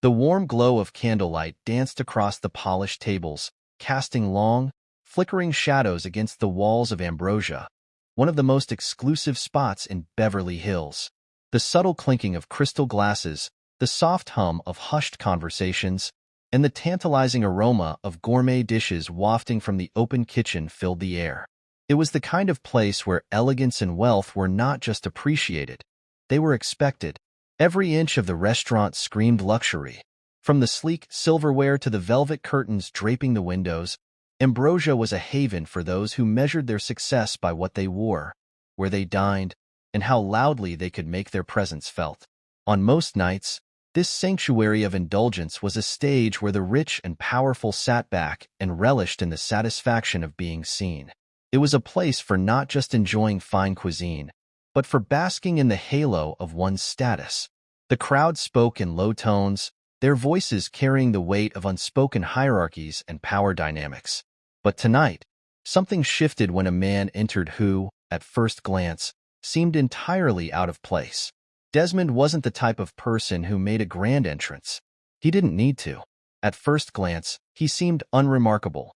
The warm glow of candlelight danced across the polished tables, casting long, flickering shadows against the walls of Ambrosia, one of the most exclusive spots in Beverly Hills. The subtle clinking of crystal glasses, the soft hum of hushed conversations, and the tantalizing aroma of gourmet dishes wafting from the open kitchen filled the air. It was the kind of place where elegance and wealth were not just appreciated, they were expected. Every inch of the restaurant screamed luxury. From the sleek silverware to the velvet curtains draping the windows, Ambrosia was a haven for those who measured their success by what they wore, where they dined, and how loudly they could make their presence felt. On most nights, this sanctuary of indulgence was a stage where the rich and powerful sat back and relished in the satisfaction of being seen. It was a place for not just enjoying fine cuisine, but for basking in the halo of one's status. The crowd spoke in low tones, their voices carrying the weight of unspoken hierarchies and power dynamics. But tonight, something shifted when a man entered who, at first glance, seemed entirely out of place. Desmond wasn't the type of person who made a grand entrance. He didn't need to. At first glance, he seemed unremarkable.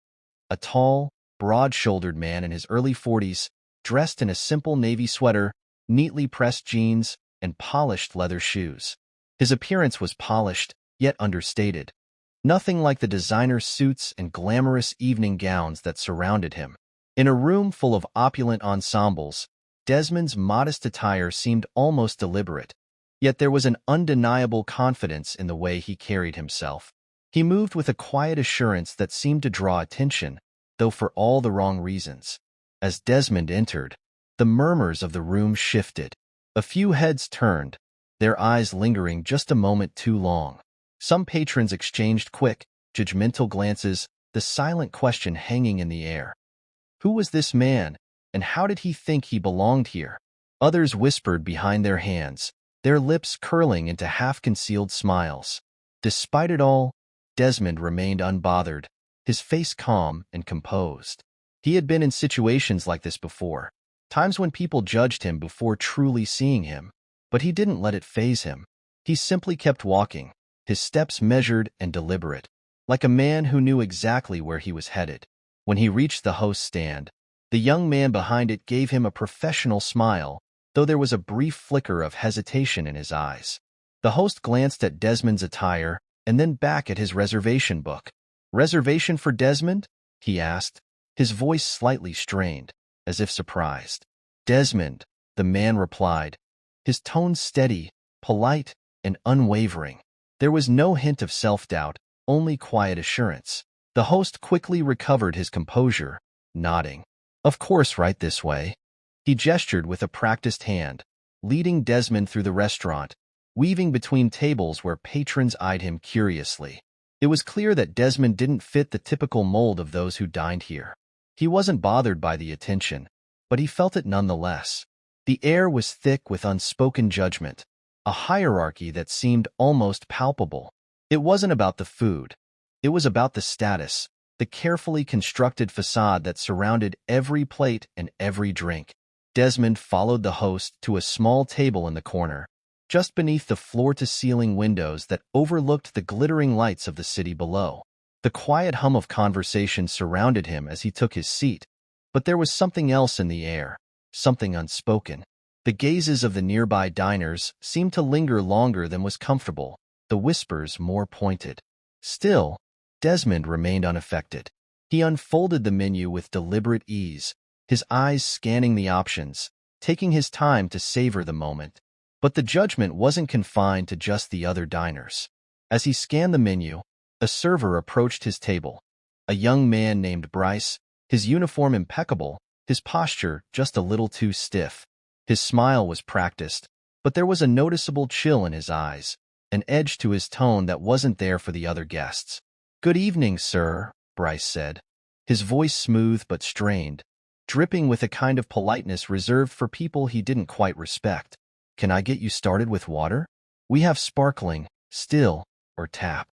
A tall, broad-shouldered man in his early 40s, dressed in a simple navy sweater, neatly pressed jeans, and polished leather shoes. His appearance was polished, yet understated. Nothing like the designer suits and glamorous evening gowns that surrounded him. In a room full of opulent ensembles, Desmond's modest attire seemed almost deliberate, yet there was an undeniable confidence in the way he carried himself. He moved with a quiet assurance that seemed to draw attention, though for all the wrong reasons. As Desmond entered, the murmurs of the room shifted. A few heads turned, their eyes lingering just a moment too long. Some patrons exchanged quick, judgmental glances, the silent question hanging in the air. Who was this man, and how did he think he belonged here? Others whispered behind their hands, their lips curling into half-concealed smiles. Despite it all, Desmond remained unbothered, his face calm and composed. He had been in situations like this before, times when people judged him before truly seeing him, but he didn't let it faze him. He simply kept walking, his steps measured and deliberate, like a man who knew exactly where he was headed. When he reached the host's stand, the young man behind it gave him a professional smile, though there was a brief flicker of hesitation in his eyes. The host glanced at Desmond's attire and then back at his reservation book. "Reservation for Desmond?" he asked, his voice slightly strained, as if surprised. "Desmond," the man replied, his tone steady, polite, and unwavering. There was no hint of self-doubt, only quiet assurance. The host quickly recovered his composure, nodding. "Of course, right this way." He gestured with a practiced hand, leading Desmond through the restaurant, weaving between tables where patrons eyed him curiously. It was clear that Desmond didn't fit the typical mold of those who dined here. He wasn't bothered by the attention, but he felt it nonetheless. The air was thick with unspoken judgment, a hierarchy that seemed almost palpable. It wasn't about the food. It was about the status, the carefully constructed facade that surrounded every plate and every drink. Desmond followed the host to a small table in the corner, just beneath the floor-to-ceiling windows that overlooked the glittering lights of the city below. The quiet hum of conversation surrounded him as he took his seat, but there was something else in the air, something unspoken. The gazes of the nearby diners seemed to linger longer than was comfortable, the whispers more pointed. Still, Desmond remained unaffected. He unfolded the menu with deliberate ease, his eyes scanning the options, taking his time to savor the moment. But the judgment wasn't confined to just the other diners. As he scanned the menu, a server approached his table. A young man named Bryce, his uniform impeccable, his posture just a little too stiff. His smile was practiced, but there was a noticeable chill in his eyes, an edge to his tone that wasn't there for the other guests. "Good evening, sir," Bryce said, his voice smooth but strained, dripping with a kind of politeness reserved for people he didn't quite respect. "Can I get you started with water? We have sparkling, still, or tap."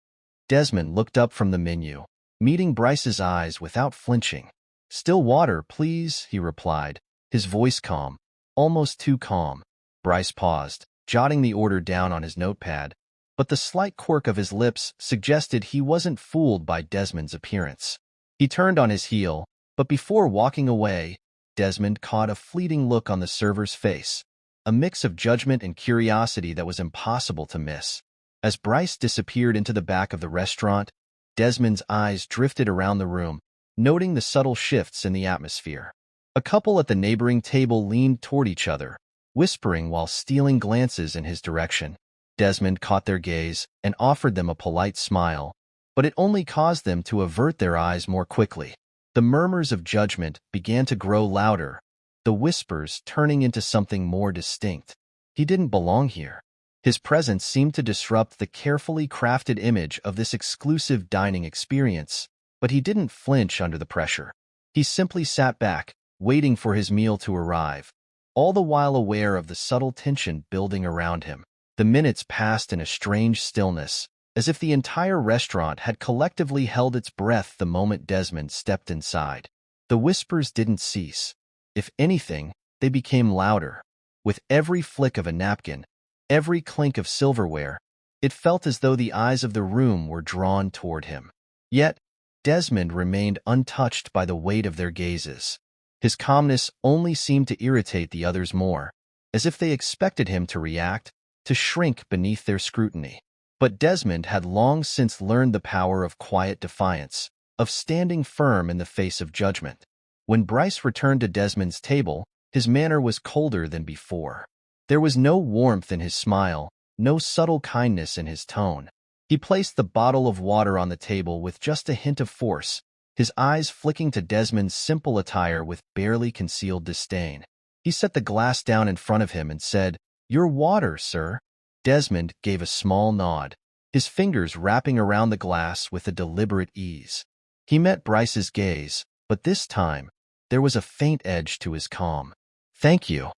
Desmond looked up from the menu, meeting Bryce's eyes without flinching. "Still water, please," he replied, his voice calm, almost too calm. Bryce paused, jotting the order down on his notepad. but the slight quirk of his lips suggested he wasn't fooled by Desmond's appearance. He turned on his heel, but before walking away, Desmond caught a fleeting look on the server's face, a mix of judgment and curiosity that was impossible to miss. As Bryce disappeared into the back of the restaurant, Desmond's eyes drifted around the room, noting the subtle shifts in the atmosphere. A couple at the neighboring table leaned toward each other, whispering while stealing glances in his direction. Desmond caught their gaze and offered them a polite smile, but it only caused them to avert their eyes more quickly. The murmurs of judgment began to grow louder, the whispers turning into something more distinct. He didn't belong here. His presence seemed to disrupt the carefully crafted image of this exclusive dining experience, but he didn't flinch under the pressure. He simply sat back, waiting for his meal to arrive, all the while aware of the subtle tension building around him. The minutes passed in a strange stillness, as if the entire restaurant had collectively held its breath the moment Desmond stepped inside. The whispers didn't cease. If anything, they became louder. With every flick of a napkin, every clink of silverware, it felt as though the eyes of the room were drawn toward him. Yet, Desmond remained untouched by the weight of their gazes. His calmness only seemed to irritate the others more, as if they expected him to react, to shrink beneath their scrutiny. But Desmond had long since learned the power of quiet defiance, of standing firm in the face of judgment. When Bryce returned to Desmond's table, his manner was colder than before. There was no warmth in his smile, no subtle kindness in his tone. He placed the bottle of water on the table with just a hint of force, his eyes flicking to Desmond's simple attire with barely concealed disdain. He set the glass down in front of him and said, "Your water, sir." Desmond gave a small nod, his fingers wrapping around the glass with a deliberate ease. He met Bryce's gaze, but this time, there was a faint edge to his calm. "Thank you."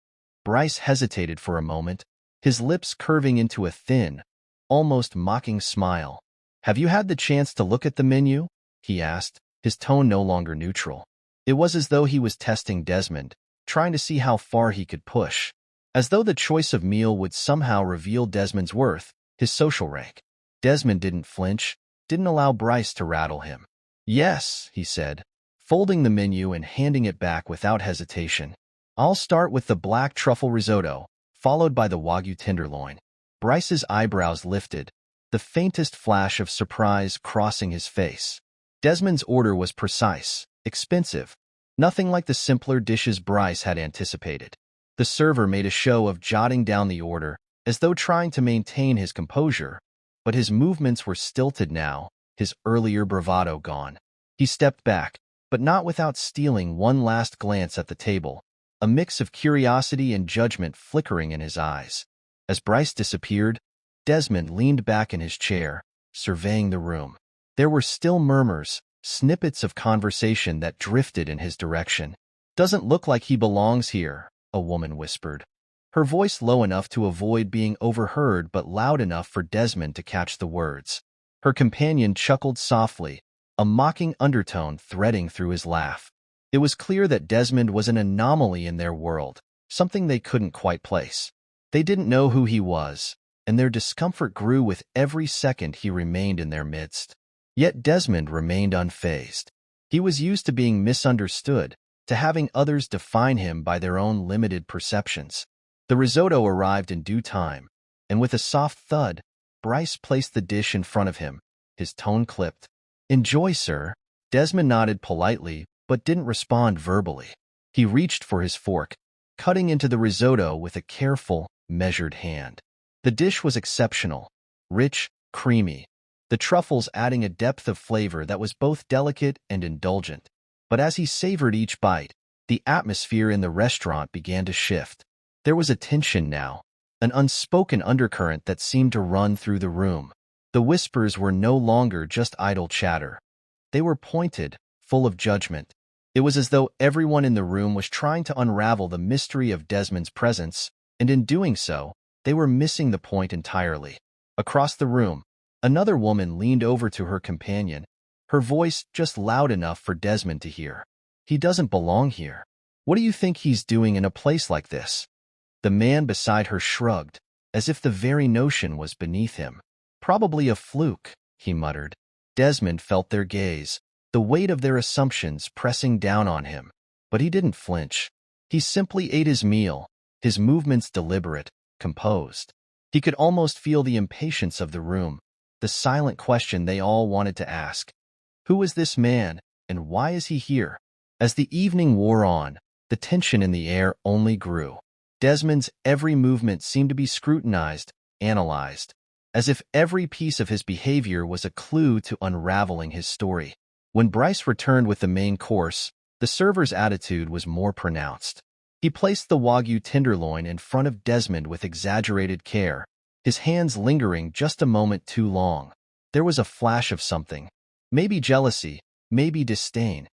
Bryce hesitated for a moment, his lips curving into a thin, almost mocking smile. "Have you had the chance to look at the menu?" he asked, his tone no longer neutral. It was as though he was testing Desmond, trying to see how far he could push. As though the choice of meal would somehow reveal Desmond's worth, his social rank. Desmond didn't flinch, didn't allow Bryce to rattle him. "Yes," he said, folding the menu and handing it back without hesitation. "I'll start with the black truffle risotto, followed by the Wagyu tenderloin." Bryce's eyebrows lifted, the faintest flash of surprise crossing his face. Desmond's order was precise, expensive, nothing like the simpler dishes Bryce had anticipated. The server made a show of jotting down the order, as though trying to maintain his composure, but his movements were stilted now, his earlier bravado gone. He stepped back, but not without stealing one last glance at the table, a mix of curiosity and judgment flickering in his eyes. As Bryce disappeared, Desmond leaned back in his chair, surveying the room. There were still murmurs, snippets of conversation that drifted in his direction. "Doesn't look like he belongs here," a woman whispered, her voice low enough to avoid being overheard but loud enough for Desmond to catch the words. Her companion chuckled softly, a mocking undertone threading through his laugh. It was clear that Desmond was an anomaly in their world, something they couldn't quite place. They didn't know who he was, and their discomfort grew with every second he remained in their midst. Yet Desmond remained unfazed. He was used to being misunderstood, to having others define him by their own limited perceptions. The risotto arrived in due time, and with a soft thud, Bryce placed the dish in front of him, his tone clipped. "Enjoy, sir." Desmond nodded politely, but didn't respond verbally. He reached for his fork, cutting into the risotto with a careful, measured hand. The dish was exceptional, rich, creamy, the truffles adding a depth of flavor that was both delicate and indulgent. But as he savored each bite, the atmosphere in the restaurant began to shift. There was a tension now, an unspoken undercurrent that seemed to run through the room. The whispers were no longer just idle chatter. They were pointed, full of judgment. It was as though everyone in the room was trying to unravel the mystery of Desmond's presence, and in doing so, they were missing the point entirely. Across the room, another woman leaned over to her companion, her voice just loud enough for Desmond to hear. "He doesn't belong here. What do you think he's doing in a place like this?" The man beside her shrugged, as if the very notion was beneath him. Probably a fluke, he muttered. Desmond felt their gaze, the weight of their assumptions pressing down on him. But he didn't flinch. He simply ate his meal, his movements deliberate, composed. He could almost feel the impatience of the room, the silent question they all wanted to ask. Who is this man, and why is he here? As the evening wore on, the tension in the air only grew. Desmond's every movement seemed to be scrutinized, analyzed, as if every piece of his behavior was a clue to unraveling his story. When Bryce returned with the main course, the server's attitude was more pronounced. He placed the Wagyu tenderloin in front of Desmond with exaggerated care, his hands lingering just a moment too long. There was a flash of something, maybe jealousy, maybe disdain,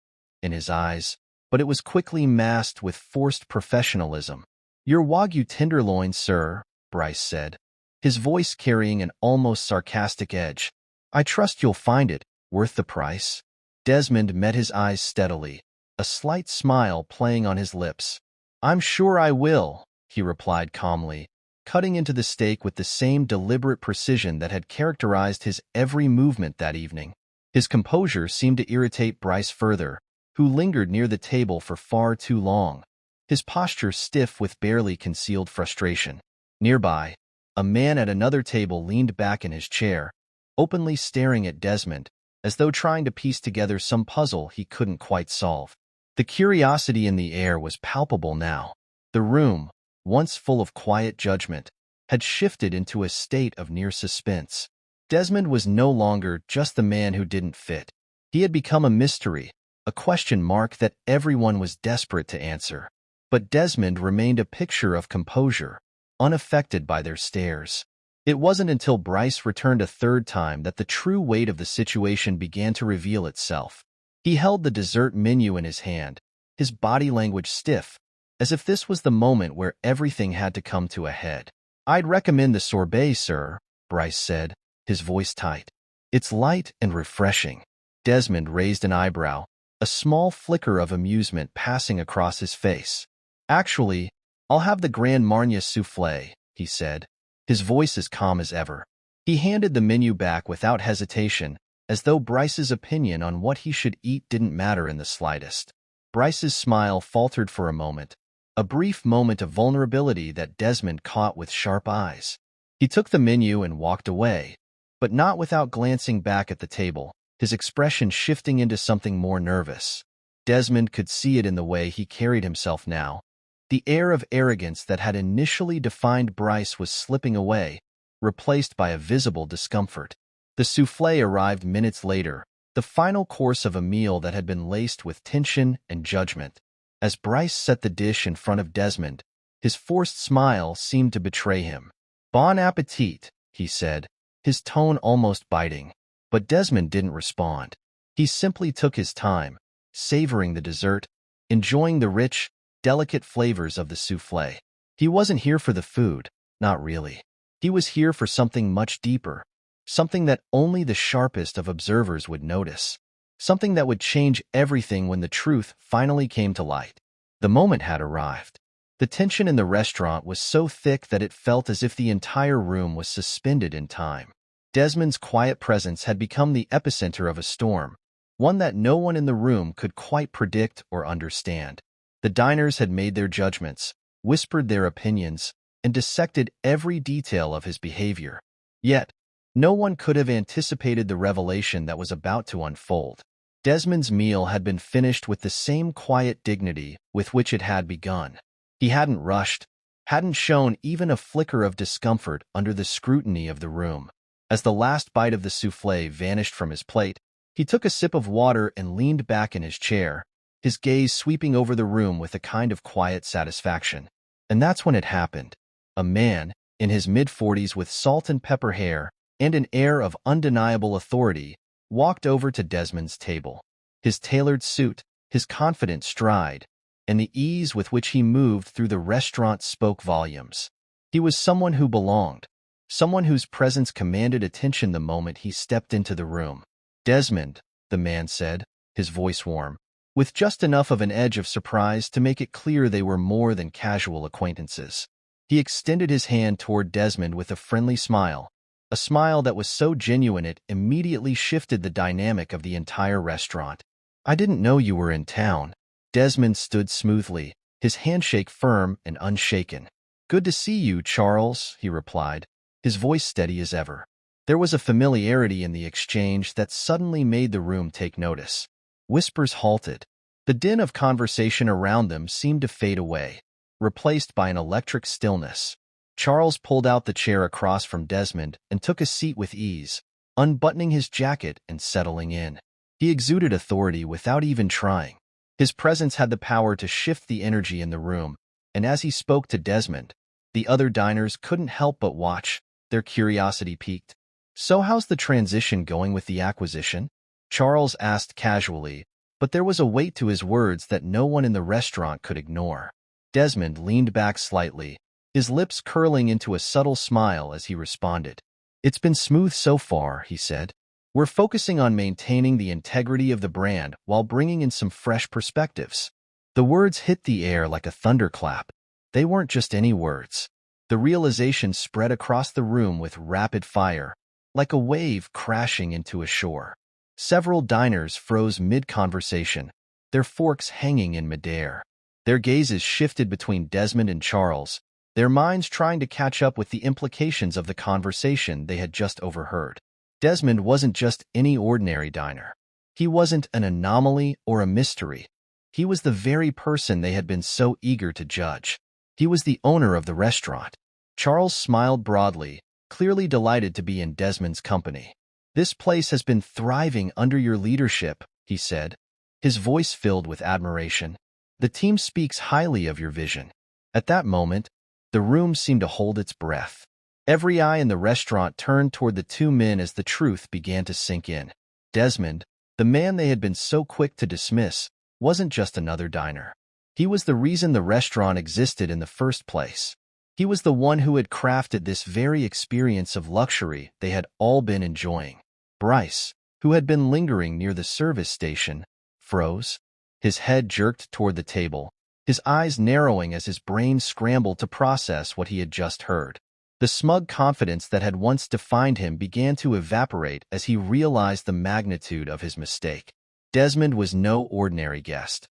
in his eyes, but it was quickly masked with forced professionalism. "Your Wagyu tenderloin, sir," Bryce said, his voice carrying an almost sarcastic edge. "I trust you'll find it worth the price." Desmond met his eyes steadily, a slight smile playing on his lips. "I'm sure I will," he replied calmly, cutting into the steak with the same deliberate precision that had characterized his every movement that evening. His composure seemed to irritate Bryce further, who lingered near the table for far too long, his posture stiff with barely concealed frustration. Nearby, a man at another table leaned back in his chair, openly staring at Desmond, as though trying to piece together some puzzle he couldn't quite solve. The curiosity in the air was palpable now. The room, once full of quiet judgment, had shifted into a state of near suspense. Desmond was no longer just the man who didn't fit. He had become a mystery, a question mark that everyone was desperate to answer. But Desmond remained a picture of composure, unaffected by their stares. It wasn't until Bryce returned a third time that the true weight of the situation began to reveal itself. He held the dessert menu in his hand, his body language stiff, as if this was the moment where everything had to come to a head. "I'd recommend the sorbet, sir," Bryce said, his voice tight. "It's light and refreshing." Desmond raised an eyebrow, a small flicker of amusement passing across his face. "Actually, I'll have the Grand Marnier soufflé," he said, his voice as calm as ever. He handed the menu back without hesitation, as though Bryce's opinion on what he should eat didn't matter in the slightest. Bryce's smile faltered for a moment, a brief moment of vulnerability that Desmond caught with sharp eyes. He took the menu and walked away, but not without glancing back at the table, his expression shifting into something more nervous. Desmond could see it in the way he carried himself now. The air of arrogance that had initially defined Bryce was slipping away, replaced by a visible discomfort. The soufflé arrived minutes later, the final course of a meal that had been laced with tension and judgment. As Bryce set the dish in front of Desmond, his forced smile seemed to betray him. "Bon appetit," he said, his tone almost biting. But Desmond didn't respond. He simply took his time, savoring the dessert, enjoying the rich, delicate flavors of the soufflé. He wasn't here for the food, not really. He was here for something much deeper, something that only the sharpest of observers would notice, something that would change everything when the truth finally came to light. The moment had arrived. The tension in the restaurant was so thick that it felt as if the entire room was suspended in time. Desmond's quiet presence had become the epicenter of a storm, one that no one in the room could quite predict or understand. The diners had made their judgments, whispered their opinions, and dissected every detail of his behavior. Yet, no one could have anticipated the revelation that was about to unfold. Desmond's meal had been finished with the same quiet dignity with which it had begun. He hadn't rushed, hadn't shown even a flicker of discomfort under the scrutiny of the room. As the last bite of the soufflé vanished from his plate, he took a sip of water and leaned back in his chair, his gaze sweeping over the room with a kind of quiet satisfaction. And that's when it happened. A man, in his mid-40s with salt and pepper hair and an air of undeniable authority, walked over to Desmond's table. His tailored suit, his confident stride, and the ease with which he moved through the restaurant spoke volumes. He was someone who belonged, someone whose presence commanded attention the moment he stepped into the room. "Desmond," the man said, his voice warm, with just enough of an edge of surprise to make it clear they were more than casual acquaintances. He extended his hand toward Desmond with a friendly smile, a smile that was so genuine it immediately shifted the dynamic of the entire restaurant. "I didn't know you were in town." Desmond stood smoothly, his handshake firm and unshaken. "Good to see you, Charles," he replied, his voice steady as ever. There was a familiarity in the exchange that suddenly made the room take notice. Whispers halted. The din of conversation around them seemed to fade away, replaced by an electric stillness. Charles pulled out the chair across from Desmond and took a seat with ease, unbuttoning his jacket and settling in. He exuded authority without even trying. His presence had the power to shift the energy in the room, and as he spoke to Desmond, the other diners couldn't help but watch, their curiosity piqued. "So how's the transition going with the acquisition?" Charles asked casually, but there was a weight to his words that no one in the restaurant could ignore. Desmond leaned back slightly, his lips curling into a subtle smile as he responded. "It's been smooth so far," he said. "We're focusing on maintaining the integrity of the brand while bringing in some fresh perspectives." The words hit the air like a thunderclap. They weren't just any words. The realization spread across the room with rapid fire, like a wave crashing into a shore. Several diners froze mid-conversation, their forks hanging in midair. Their gazes shifted between Desmond and Charles, their minds trying to catch up with the implications of the conversation they had just overheard. Desmond wasn't just any ordinary diner. He wasn't an anomaly or a mystery. He was the very person they had been so eager to judge. He was the owner of the restaurant. Charles smiled broadly, clearly delighted to be in Desmond's company. "This place has been thriving under your leadership," he said, his voice filled with admiration. "The team speaks highly of your vision." At that moment, the room seemed to hold its breath. Every eye in the restaurant turned toward the two men as the truth began to sink in. Desmond, the man they had been so quick to dismiss, wasn't just another diner. He was the reason the restaurant existed in the first place. He was the one who had crafted this very experience of luxury they had all been enjoying. Bryce, who had been lingering near the service station, froze. His head jerked toward the table, his eyes narrowing as his brain scrambled to process what he had just heard. The smug confidence that had once defined him began to evaporate as he realized the magnitude of his mistake. Desmond was no ordinary guest.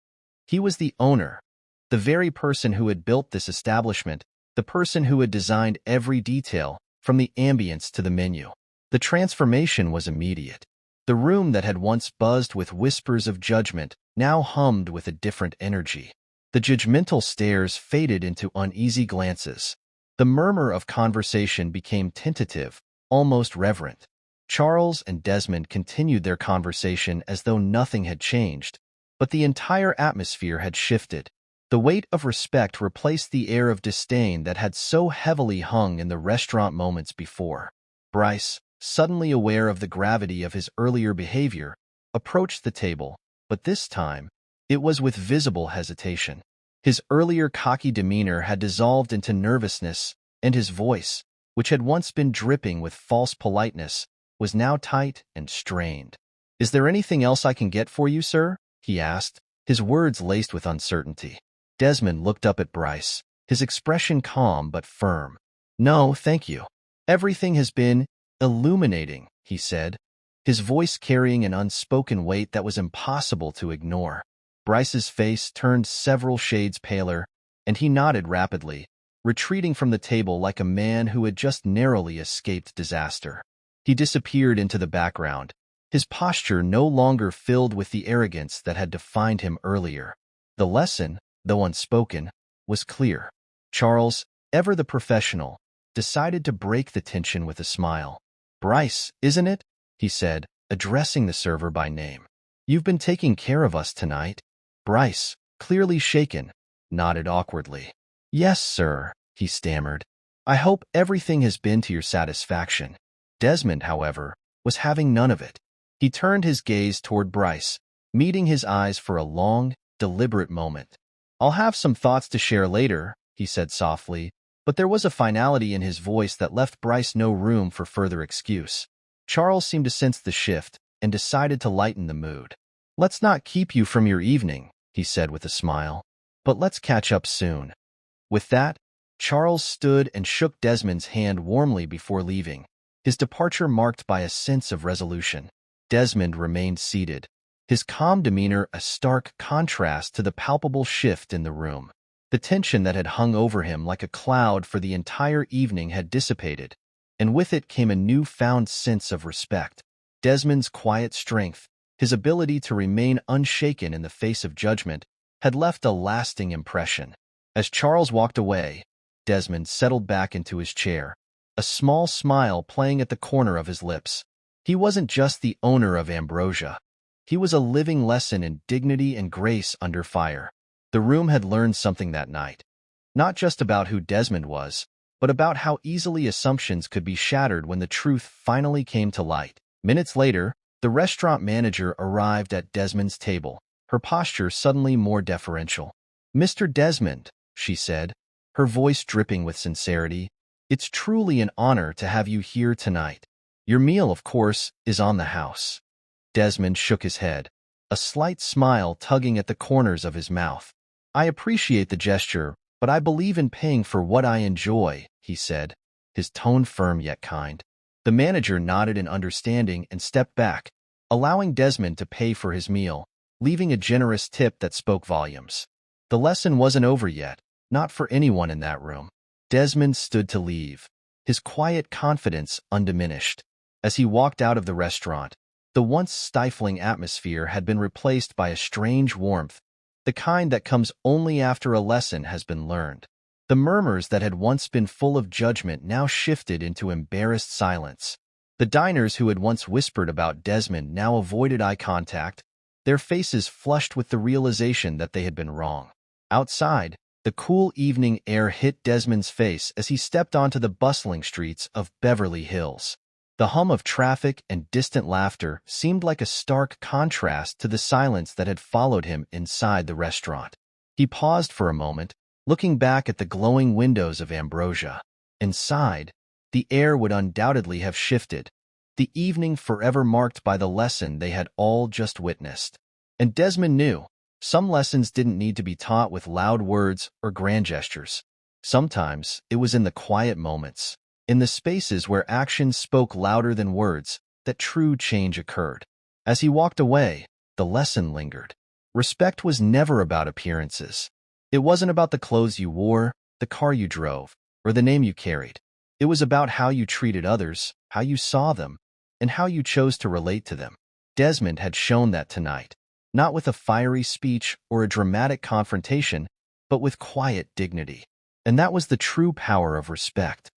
He was the owner, the very person who had built this establishment, the person who had designed every detail, from the ambience to the menu. The transformation was immediate. The room that had once buzzed with whispers of judgment now hummed with a different energy. The judgmental stares faded into uneasy glances. The murmur of conversation became tentative, almost reverent. Charles and Desmond continued their conversation as though nothing had changed, but the entire atmosphere had shifted. The weight of respect replaced the air of disdain that had so heavily hung in the restaurant moments before. Bryce, suddenly aware of the gravity of his earlier behavior, approached the table, but this time, it was with visible hesitation. His earlier cocky demeanor had dissolved into nervousness, and his voice, which had once been dripping with false politeness, was now tight and strained. "Is there anything else I can get for you, sir?" he asked, his words laced with uncertainty. Desmond looked up at Bryce, his expression calm but firm. "No, thank you. Everything has been illuminating," he said, his voice carrying an unspoken weight that was impossible to ignore. Bryce's face turned several shades paler, and he nodded rapidly, retreating from the table like a man who had just narrowly escaped disaster. He disappeared into the background, his posture no longer filled with the arrogance that had defined him earlier. The lesson, though unspoken, was clear. Charles, ever the professional, decided to break the tension with a smile. "Bryce, isn't it?" he said, addressing the server by name. "You've been taking care of us tonight." Bryce, clearly shaken, nodded awkwardly. "Yes, sir," he stammered. "I hope everything has been to your satisfaction." Desmond, however, was having none of it. He turned his gaze toward Bryce, meeting his eyes for a long, deliberate moment. "I'll have some thoughts to share later," he said softly, but there was a finality in his voice that left Bryce no room for further excuse. Charles seemed to sense the shift and decided to lighten the mood. "Let's not keep you from your evening," he said with a smile, "but let's catch up soon." With that, Charles stood and shook Desmond's hand warmly before leaving, his departure marked by a sense of resolution. Desmond remained seated, his calm demeanor a stark contrast to the palpable shift in the room. The tension that had hung over him like a cloud for the entire evening had dissipated, and with it came a newfound sense of respect. Desmond's quiet strength, his ability to remain unshaken in the face of judgment, had left a lasting impression. As Charles walked away, Desmond settled back into his chair, a small smile playing at the corner of his lips. He wasn't just the owner of Ambrosia. He was a living lesson in dignity and grace under fire. The room had learned something that night, not just about who Desmond was, but about how easily assumptions could be shattered when the truth finally came to light. Minutes later, the restaurant manager arrived at Desmond's table, her posture suddenly more deferential. "Mr. Desmond," she said, her voice dripping with sincerity, "it's truly an honor to have you here tonight. Your meal, of course, is on the house." Desmond shook his head, a slight smile tugging at the corners of his mouth. "I appreciate the gesture, but I believe in paying for what I enjoy," he said, his tone firm yet kind. The manager nodded in understanding and stepped back, allowing Desmond to pay for his meal, leaving a generous tip that spoke volumes. The lesson wasn't over yet, not for anyone in that room. Desmond stood to leave, his quiet confidence undiminished. As he walked out of the restaurant, the once stifling atmosphere had been replaced by a strange warmth, the kind that comes only after a lesson has been learned. The murmurs that had once been full of judgment now shifted into embarrassed silence. The diners who had once whispered about Desmond now avoided eye contact, their faces flushed with the realization that they had been wrong. Outside, the cool evening air hit Desmond's face as he stepped onto the bustling streets of Beverly Hills. The hum of traffic and distant laughter seemed like a stark contrast to the silence that had followed him inside the restaurant. He paused for a moment, looking back at the glowing windows of Ambrosia. Inside, the air would undoubtedly have shifted, the evening forever marked by the lesson they had all just witnessed. And Desmond knew, some lessons didn't need to be taught with loud words or grand gestures. Sometimes it was in the quiet moments, in the spaces where actions spoke louder than words, that true change occurred. As he walked away, the lesson lingered. Respect was never about appearances. It wasn't about the clothes you wore, the car you drove, or the name you carried. It was about how you treated others, how you saw them, and how you chose to relate to them. Desmond had shown that tonight, not with a fiery speech or a dramatic confrontation, but with quiet dignity. And that was the true power of respect.